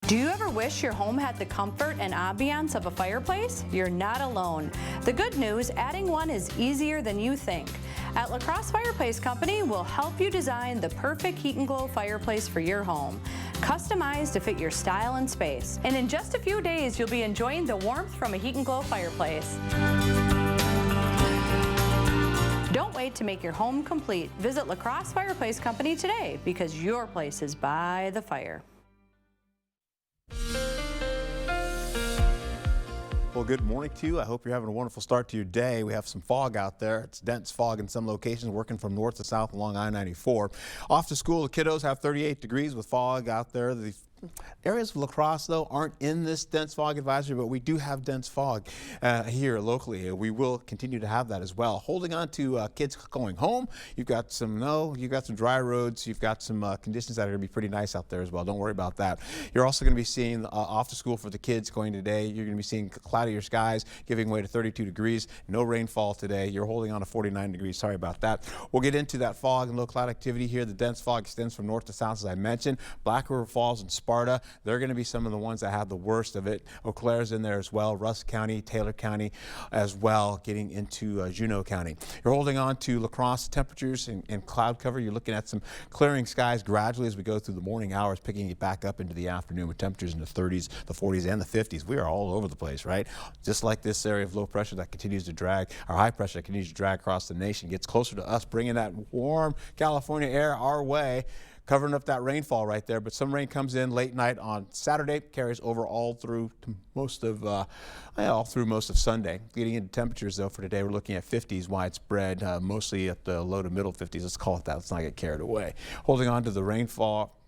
Do you ever wish your home had the comfort and ambiance of a fireplace? You're not alone. The good news, adding one is easier than you think. At La Crosse Fireplace Company, we'll help you design the perfect heat and glow fireplace for your home, customized to fit your style and space. And in just a few days, you'll be enjoying the warmth from a heat and glow fireplace. Don't wait to make your home complete. Visit La Crosse Fireplace Company today because your place is by the fire. Well, good morning to you. I hope you're having a wonderful start to your day. We have some fog out there. It's dense fog in some locations, working from north to south along I-94. Off to school, the kiddos have 38 degrees with fog out there. The areas of La Crosse, though, aren't in this dense fog advisory, but we do have dense fog here locally. We will continue to have that as well. Holding on to kids going home, you've got some dry roads, you've got some conditions that are going to be pretty nice out there as well. Don't worry about that. You're also going to be seeing off to school for the kids going today. You're going to be seeing cloudier skies giving way to 32 degrees. No rainfall today. You're holding on to 49 degrees. Sorry about that. We'll get into that fog and low cloud activity here. The dense fog extends from north to south, as I mentioned. Black River Falls and Sparta, they're going to be some of the ones that have the worst of it. Eau Claire's in there as well. Rusk County, Taylor County as well, getting into Juneau County. You're holding on to La Crosse temperatures and cloud cover. You're looking at some clearing skies gradually as we go through the morning hours, picking it back up into the afternoon with temperatures in the 30s, the 40s, and the 50s. We are all over the place, right? Just like this area of low pressure that continues to drag, or high pressure that continues to drag across the nation, gets closer to us, bringing that warm California air our way, covering up that rainfall right there. But some rain comes in late night on Saturday, carries over all through most of Sunday. Getting into temperatures though for today, we're looking at 50s widespread, mostly at the low to middle 50s. Let's call it that. Let's not get carried away. Holding on to the rainfall.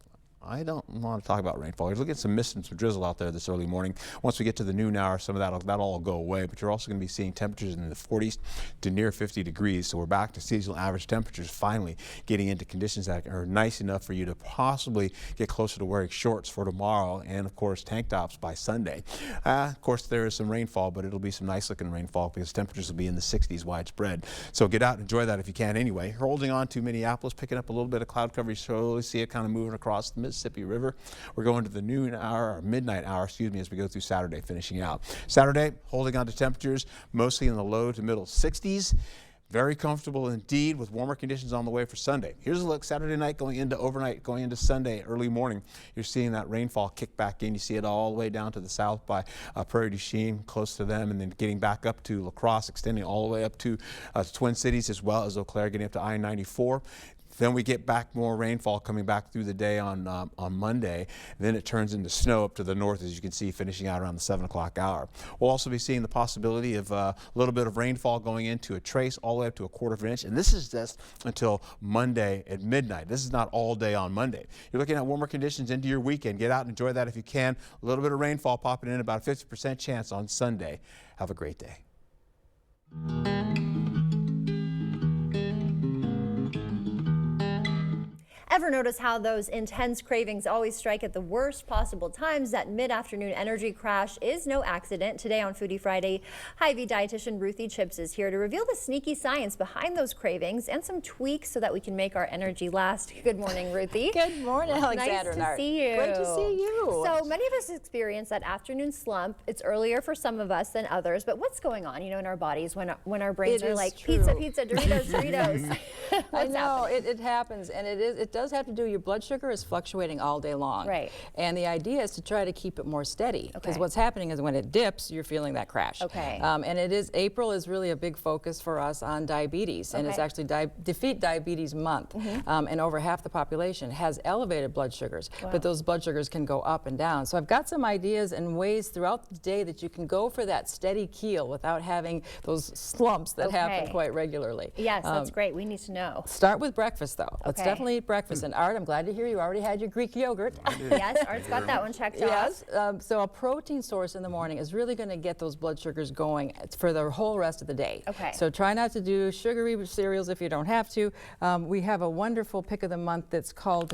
I don't want to talk about rainfall. You're looking at some mist and some drizzle out there this early morning. Once we get to the noon hour, some of that'll all go away, but you're also going to be seeing temperatures in the 40s to near 50 degrees. So we're back to seasonal average temperatures, finally getting into conditions that are nice enough for you to possibly get closer to wearing shorts for tomorrow and, of course, tank tops by Sunday. Of course, there is some rainfall, but it'll be some nice looking rainfall because temperatures will be in the 60s widespread. So get out and enjoy that if you can anyway. Holding on to Minneapolis, picking up a little bit of cloud coverage, slowly see it kind of moving across the Mississippi River. We're going to the noon hour, or midnight hour, excuse me, as we go through Saturday, finishing out. Saturday, holding on to temperatures mostly in the low to middle 60s. Very comfortable indeed with warmer conditions on the way for Sunday. Here's a look Saturday night going into overnight, going into Sunday early morning. You're seeing that rainfall kick back in. You see it all the way down to the south by Prairie du Chien, close to them, and then getting back up to La Crosse, extending all the way up to Twin Cities as well as Eau Claire, getting up to I-94. Then we get back more rainfall coming back through the day on Monday. Then it turns into snow up to the north, as you can see, finishing out around the 7 o'clock hour. We'll also be seeing the possibility of a little bit of rainfall going into a trace all the way up to a 1/4 inch. And this is just until Monday at midnight. This is not all day on Monday. You're looking at warmer conditions into your weekend. Get out and enjoy that if you can. A little bit of rainfall popping in, about a 50% chance on Sunday. Have a great day. Ever notice how those intense cravings always strike at the worst possible times? That mid-afternoon energy crash is no accident. Today on Foodie Friday, Hy-Vee dietitian Ruthie Chips is here to reveal the sneaky science behind those cravings and some tweaks so that we can make our energy last. Good morning, Ruthie. Good morning, Alexandra. Nice to see you. Great to see you. So many of us experience that afternoon slump. It's earlier for some of us than others, but what's going on, in our bodies when our brains are like true. pizza, Doritos, Doritos? I know, it happens, and it does have to do, your blood sugar is fluctuating all day long. Right. And the idea is to try to keep it more steady, because Okay. what's happening is when it dips, you're feeling that crash. Okay. And April is really a big focus for us on diabetes, and it's Okay. actually Defeat Diabetes Month. And over half the population has elevated blood sugars, Wow. but those blood sugars can go up and down. So I've got some ideas and ways throughout the day that you can go for that steady keel without having those slumps that happen Okay. quite regularly. Yes, that's great. We need to know. Start with breakfast, though. Let's Okay. definitely eat breakfast. And Art, I'm glad to hear you already had your Greek yogurt. Yes, Art's got that one checked off. Yes. So a protein source in the morning is really going to get those blood sugars going for the whole rest of the day. Okay. So try not to do sugary cereals if you don't have to. We have a wonderful pick of the month that's called,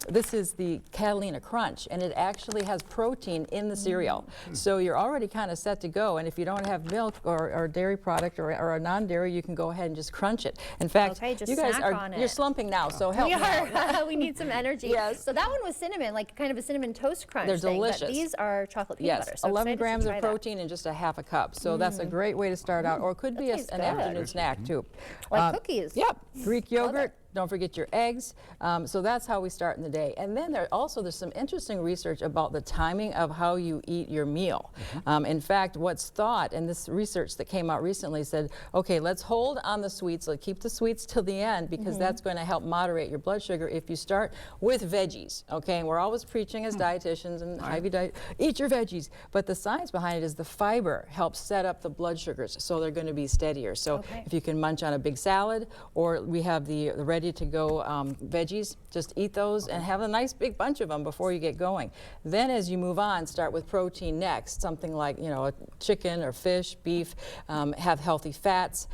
this is the Catalina Crunch, and it actually has protein in the cereal. So you're already kind of set to go. And if you don't have milk or dairy product or a non-dairy, you can go ahead and just crunch it. In fact, Okay, just you guys snack are on you're it. slumping now, so help We me out. are. We need some energy. Yes. So that one was cinnamon, like kind of a cinnamon toast crunch They're thing, but delicious. these are chocolate peanut Yes, butter. So 11 excited to grams try of that. protein in just a half a cup. So that's a great way to start out, or it could be tastes an good. afternoon snack too. Like cookies. Yep, Greek Love yogurt. Don't forget your eggs. So that's how we start in the day. And then there's some interesting research about the timing of how you eat your meal. In fact, what's thought, and this research that came out recently said, okay, let's hold on the sweets, let's keep the sweets till the end, because that's going to help moderate your blood sugar if you start with veggies. Okay, and we're always preaching as dietitians and Hy-Vee diet, eat your veggies. But the science behind it is the fiber helps set up the blood sugars, so they're going to be steadier. So if you can munch on a big salad, or we have the ready-to-go veggies, just eat those and have a nice big bunch of them before you get going. Then as you move on, start with protein next, something like, a chicken or fish, beef, have healthy fats.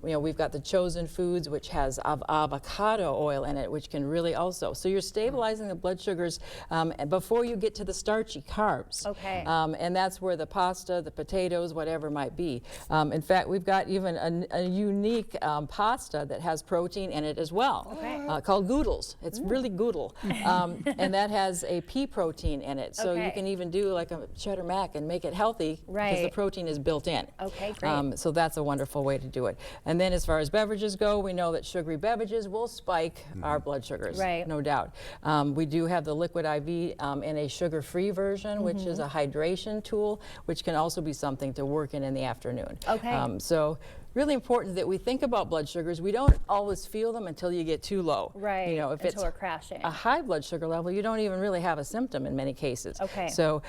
We've got the Chosen Foods, which has avocado oil in it, which can really also, so you're stabilizing the blood sugars before you get to the starchy carbs. Okay. And that's where the pasta, the potatoes, whatever might be. In fact, we've got even a unique pasta that has protein in it as well, called Goodles. It's really Goodle. And that has a pea protein in it. So you can even do like a cheddar mac and make it healthy, because the protein is built in. Okay, great. So that's a wonderful way to do it. And then as far as beverages go, we know that sugary beverages will spike our blood sugars, no doubt. We do have the Liquid IV in a sugar-free version, which is a hydration tool, which can also be something to work in the afternoon. Okay. So really important that we think about blood sugars. We don't always feel them until you get too low. Right, If until it's we're crashing. a high blood sugar level, you don't even really have a symptom in many cases. Okay. So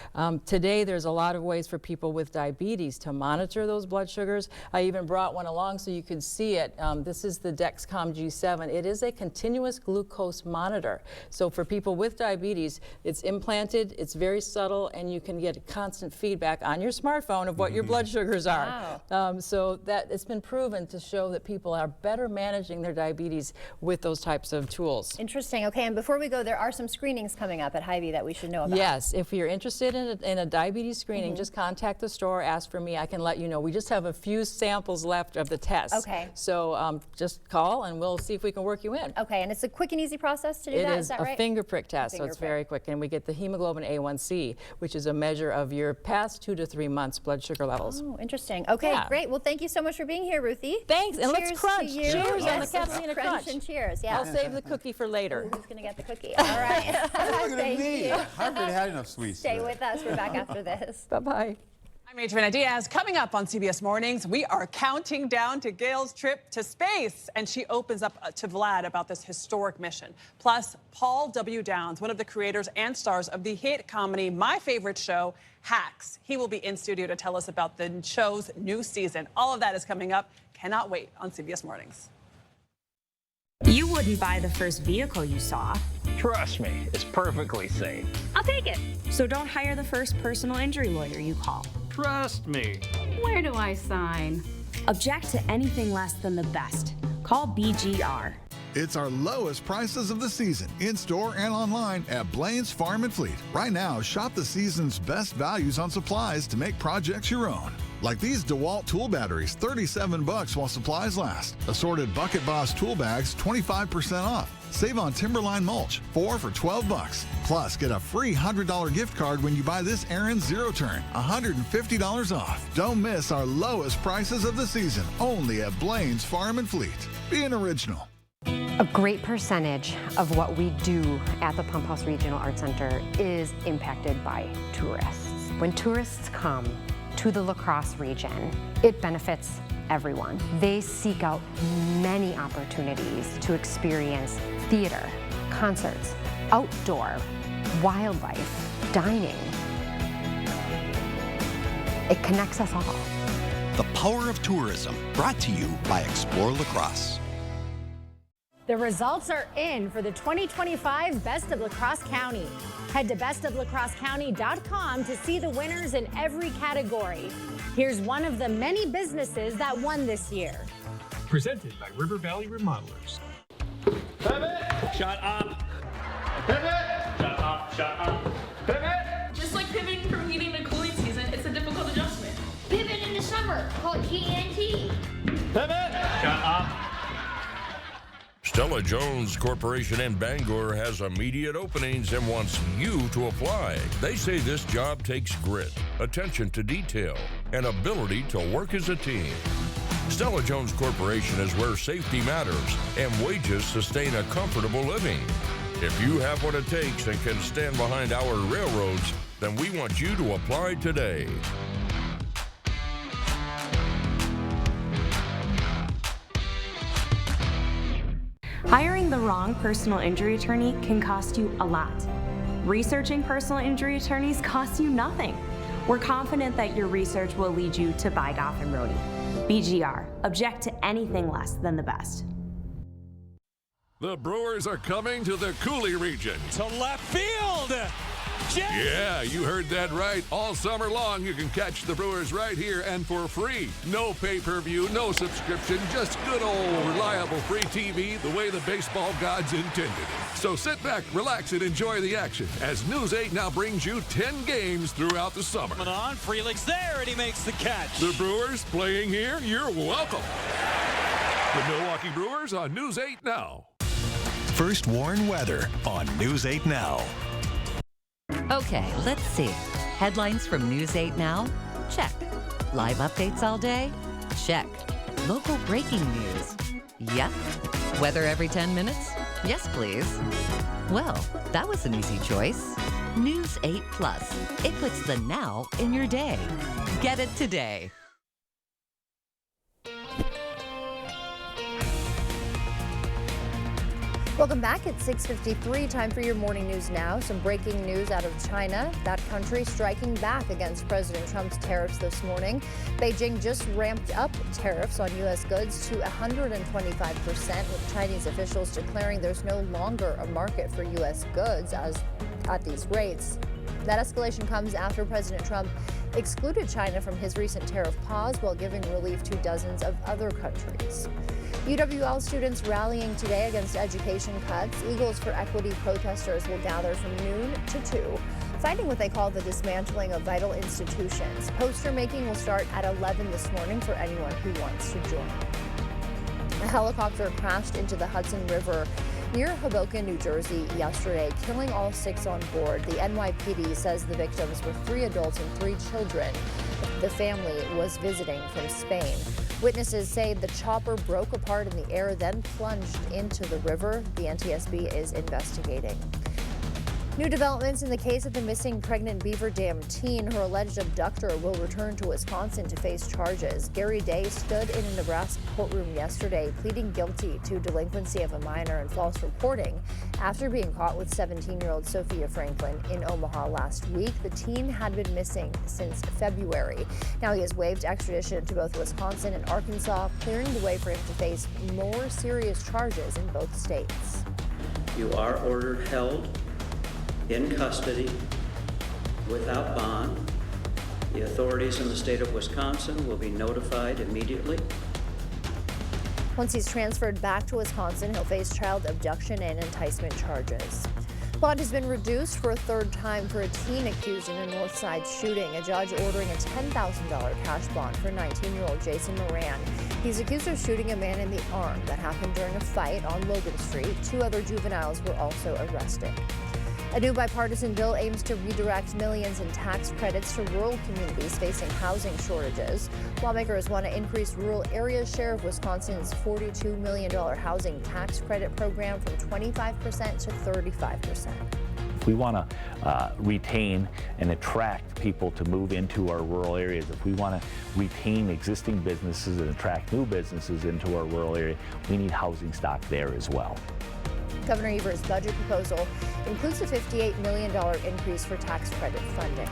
today there's a lot of ways for people with diabetes to monitor those blood sugars. I even brought one along so you could see it. This is the Dexcom G7. It is a continuous glucose monitor. So for people with diabetes, it's implanted, it's very subtle, and you can get constant feedback on your smartphone of what your blood sugars are. Wow. So that it's been proven to show that people are better managing their diabetes with those types of tools. Interesting. Okay, and before we go, there are some screenings coming up at Hy-Vee that we should know about. Yes, if you're interested in a diabetes screening, just contact the store, ask for me, I can let you know. We just have a few samples left of the test. Okay. So just call and we'll see if we can work you in. Okay, and it's a quick and easy process to do that, is that right? It is a finger prick test, so Finger it's prick. very quick. And we get the hemoglobin A1C, which is a measure of your past 2 to 3 months blood sugar levels. Oh, interesting. Okay, Yeah. great. Well, thank you so much for being here, Ruthie. Thanks, and let's Cheers crunch. to you. Cheers on the Yes, Catalina crunch Crunch. and cheers. Yeah. I'll save the cookie for later. Who's gonna get the cookie? All right. Look at Thank me. you. I've already had enough sweets. Stay with us. We're back after this. Bye-bye. I'm Adriana Diaz. Coming up on CBS Mornings, we are counting down to Gail's trip to space, and she opens up to Vlad about this historic mission. Plus, Paul W. Downs, one of the creators and stars of the hit comedy My Favorite Show, Hacks. He will be in studio to tell us about the show's new season. All of that is coming up. Cannot wait on CBS Mornings. You wouldn't buy the first vehicle you saw. Trust me, it's perfectly safe. I'll take it. So don't hire the first personal injury lawyer you call. Trust me. Where do I sign? Object to anything less than the best. Call BGR. It's our lowest prices of the season, in-store and online at Blaine's Farm and Fleet. Right now, shop the season's best values on supplies to make projects your own. Like these DeWalt tool batteries, $37 while supplies last. Assorted Bucket Boss tool bags, 25% off. Save on Timberline mulch, 4 for $12. Plus, get a free $100 gift card when you buy this Aaron Zero Turn, $150 off. Don't miss our lowest prices of the season, only at Blaine's Farm and Fleet. Be an original. A great percentage of what we do at the Pump House Regional Art Center is impacted by tourists. When tourists come to the La Crosse region, it benefits everyone. They seek out many opportunities to experience theater, concerts, outdoor, wildlife, dining. It connects us all. The Power of Tourism, brought to you by Explore La Crosse. The results are in for the 2025 Best of La Crosse County. Head to bestoflacrossecounty.com to see the winners in every category. Here's one of the many businesses that won this year. Presented by River Valley Remodelers. Pivot! Shut up! Pivot! Shut up, shut up. Pivot! Just like pivoting from heating to cooling season, it's a difficult adjustment. Pivot in the summer, called TNT. Pivot! Shut up. Stella Jones Corporation in Bangor has immediate openings and wants you to apply. They say this job takes grit, attention to detail, and ability to work as a team. Stella Jones Corporation is where safety matters and wages sustain a comfortable living. If you have what it takes and can stand behind our railroads, then we want you to apply today. Hiring the wrong personal injury attorney can cost you a lot. Researching personal injury attorneys costs you nothing. We're confident that your research will lead you to buy Goff and Rohde. BGR, object to anything less than the best. The Brewers are coming to the Cooley region. To left field! Yeah, you heard that right. All summer long, you can catch the Brewers right here and for free. No pay-per-view, no subscription, just good old reliable free TV the way the baseball gods intended. So sit back, relax, and enjoy the action as News 8 now brings you 10 games throughout the summer. Coming on, Frelick's there, and he makes the catch. The Brewers playing here, you're welcome. The Milwaukee Brewers on News 8 Now. First Warn Weather on News 8 Now. Okay, let's see. Headlines from News 8 Now? Check. Live updates all day? Check. Local breaking news? Yep. Weather every 10 minutes? Yes, please. Well, that was an easy choice. News 8 Plus. It puts the now in your day. Get it today. Welcome back. It's 6:53. Time for your morning news now. Some breaking news out of China. That country striking back against President Trump's tariffs this morning. Beijing just ramped up tariffs on U.S. goods to 125%, with Chinese officials declaring there's no longer a market for U.S. goods at these rates. That escalation comes after President Trump excluded China from his recent tariff pause while giving relief to dozens of other countries. UWL students rallying today against education cuts. Eagles for Equity protesters will gather from noon to 2, fighting what they call the dismantling of vital institutions. Poster making will start at 11 this morning for anyone who wants to join. A helicopter crashed into the Hudson River near Hoboken, New Jersey yesterday, killing all 6 on board. The NYPD says the victims were 3 adults and 3 children. The family was visiting from Spain. Witnesses say the chopper broke apart in the air, then plunged into the river. The NTSB is investigating. New developments in the case of the missing pregnant Beaver Dam teen. Her alleged abductor will return to Wisconsin to face charges. Gary Day stood in a Nebraska courtroom yesterday pleading guilty to delinquency of a minor and false reporting after being caught with 17-year-old Sophia Franklin in Omaha last week. The teen had been missing since February. Now he has waived extradition to both Wisconsin and Arkansas, clearing the way for him to face more serious charges in both states. You are ordered held in custody without bond. The authorities in the state of Wisconsin will be notified immediately. Once he's transferred back to Wisconsin, he'll face child abduction and enticement charges. Bond has been reduced for a third time for a teen accused in a Northside shooting. A judge ordering a $10,000 cash bond for 19-year-old Jason Moran. He's accused of shooting a man in the arm that happened during a fight on Logan Street. 2 other juveniles were also arrested. A new bipartisan bill aims to redirect millions in tax credits to rural communities facing housing shortages. Lawmakers want to increase rural areas' share of Wisconsin's $42 million housing tax credit program from 25% to 35%. If we want to retain and attract people to move into our rural areas, if we want to retain existing businesses and attract new businesses into our rural area, we need housing stock there as well. Governor Evers' budget proposal includes a $58 million increase for tax credit funding.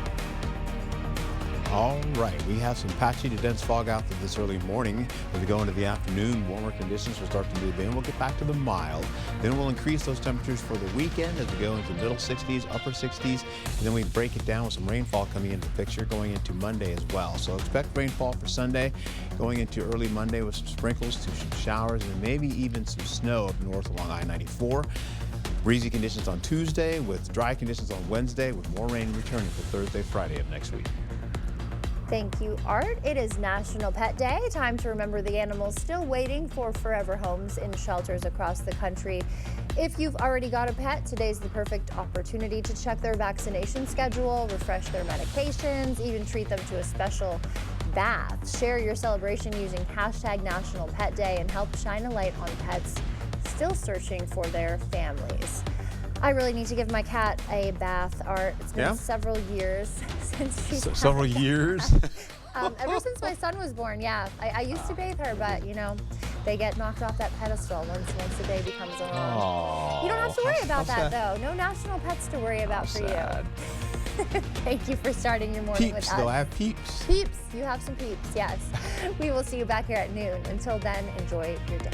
All right, we have some patchy to dense fog out there this early morning. As we go into the afternoon, warmer conditions will start to move in. We'll get back to the mild. Then we'll increase those temperatures for the weekend as we go into middle 60s, upper 60s. And then we break it down with some rainfall coming into the picture going into Monday as well. So expect rainfall for Sunday, going into early Monday with some sprinkles to some showers and maybe even some snow up north along I-94. Breezy conditions on Tuesday with dry conditions on Wednesday with more rain returning for Thursday, Friday of next week. Thank you, Art. It is National Pet Day. Time to remember the animals still waiting for forever homes in shelters across the country. If you've already got a pet, today's the perfect opportunity to check their vaccination schedule, refresh their medications, even treat them to a special bath. Share your celebration using hashtag National Pet Day and help shine a light on pets still searching for their families. I really need to give my cat a bath, Art. It's been several years since she's had several years? Ever since my son was born, yeah. I used to bathe her, but, you know, they get knocked off that pedestal once the day becomes along. Aww, You don't have to worry about that, though. No national pets to worry about for you. Thank you for starting your morning with us. Peeps, though. I have peeps. Peeps. You have some peeps, yes. We will see you back here at noon. Until then, enjoy your day.